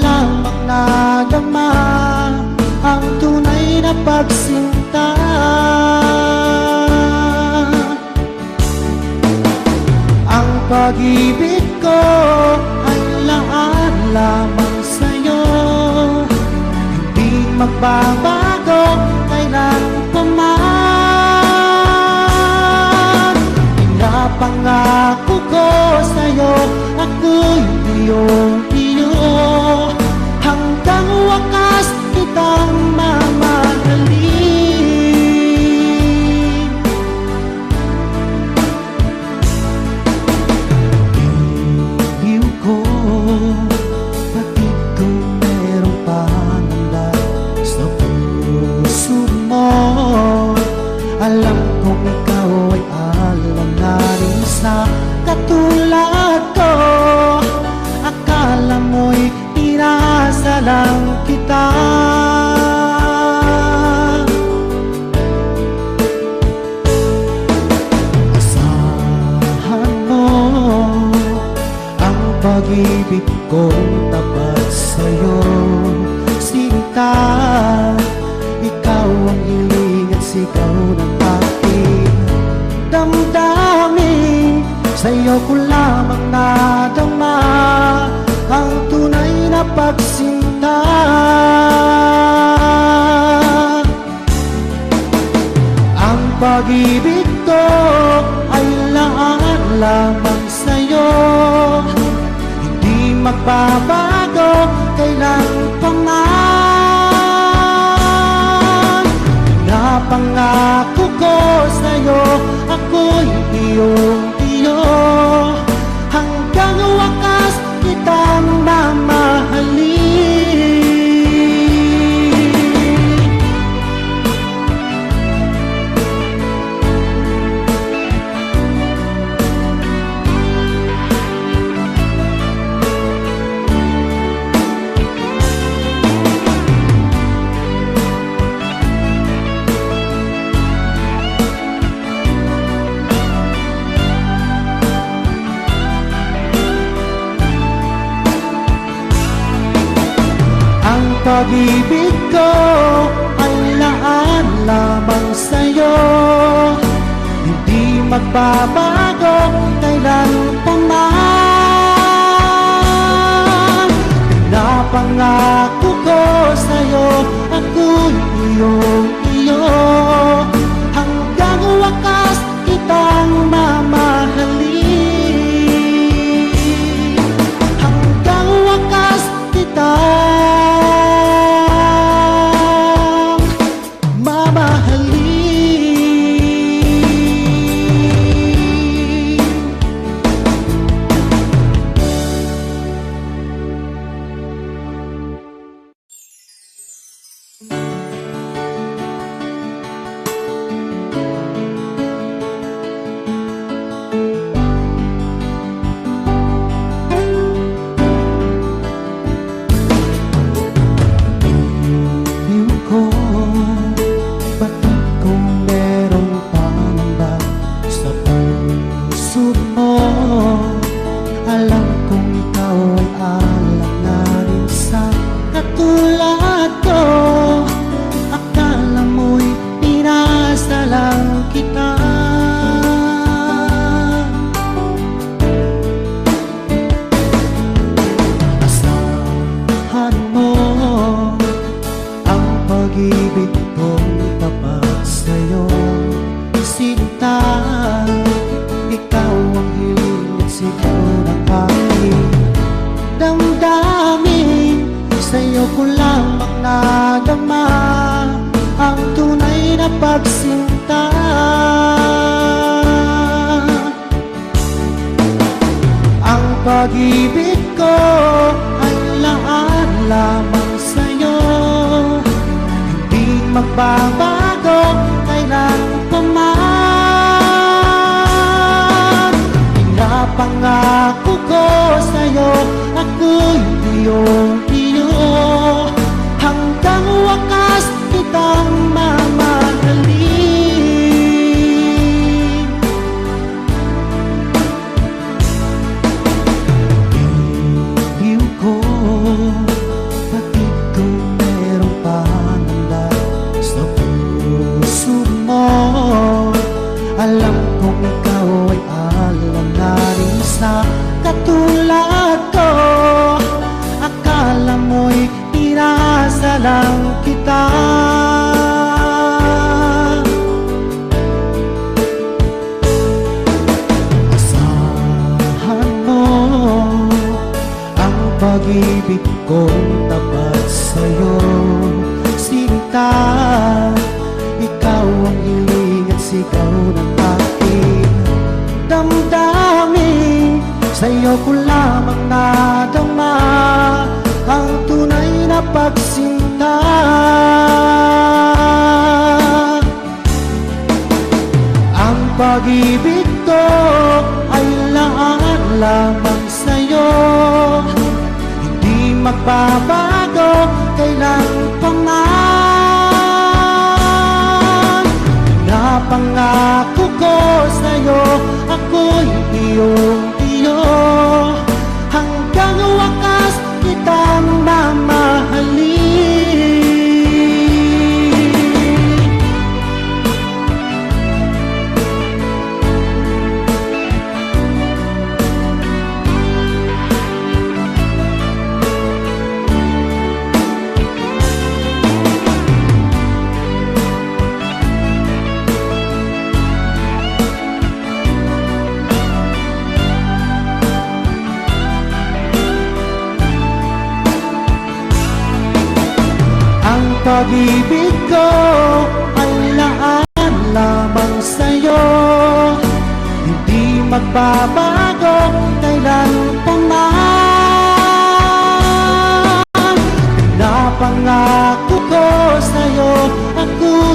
lamang nadama ang tunay na pagsinta. Ang pag-ibig ko ay laan lamang sa'yo, hindi magbabago kailan pa man. Pinapangako ko sa'yo, ako'y iyong-iyo, hanggang wakas kitang mamahalin. Iliw ko, batid kung merong pangandag sa puso mo. Alam kong ikaw ay alam na rin sa katulad ko. Akala mo'y inasa lang kita. Asahan mo ang pag-ibig kong tapat sa'yo, sinta. Ikaw ang hiling at sigaw ng aking damdamin. Sa'yo ko lamang nadama ang tunay na pagsinta. Ang pag-ibig ko ay laan lamang sa'yo, hindi magbabago kailan pa man. Pinapangako ko sa'yo, ako'y iyong-iyo, hanggang wakas kitang mamahalin. Pag-ibig ko ay laan lamang sa'yo, hindi magbabago kailan pa man. Pinapangako ko sa'yo, ako'y iyong-iyo, hanggang wakas kitang mamahalin. Hanggang wakas kitang sa'yo ko lamang nadama ang tunay na pagsinta. Ang pag-ibig ko ay laan lamang sa'yo, hindi magbabago kailan pa man. Pinapangako ko sa'yo, ako'y iyong-iyo, hanggang wakas kitang mamahalin. Iliw ko, lang kita. Asahan mo ang pag-ibig kong tapat sa'yo, sinta. Ikaw ang hiling at sigaw ng aking damdamin. Sa'yo ko lamang nadama ang tunay na pagsinta. Ang pag-ibig ko ay laan lamang sa'yo, hindi magbabago kailan pa man. Napangako ko sa'yo, ako'y iyong-iyo, hanggang wakas kitang mamahalin. Pag-ibig ko ay laan lamang sa'yo, hindi magbabago kailan pa man. Napangako ko sa'yo, ako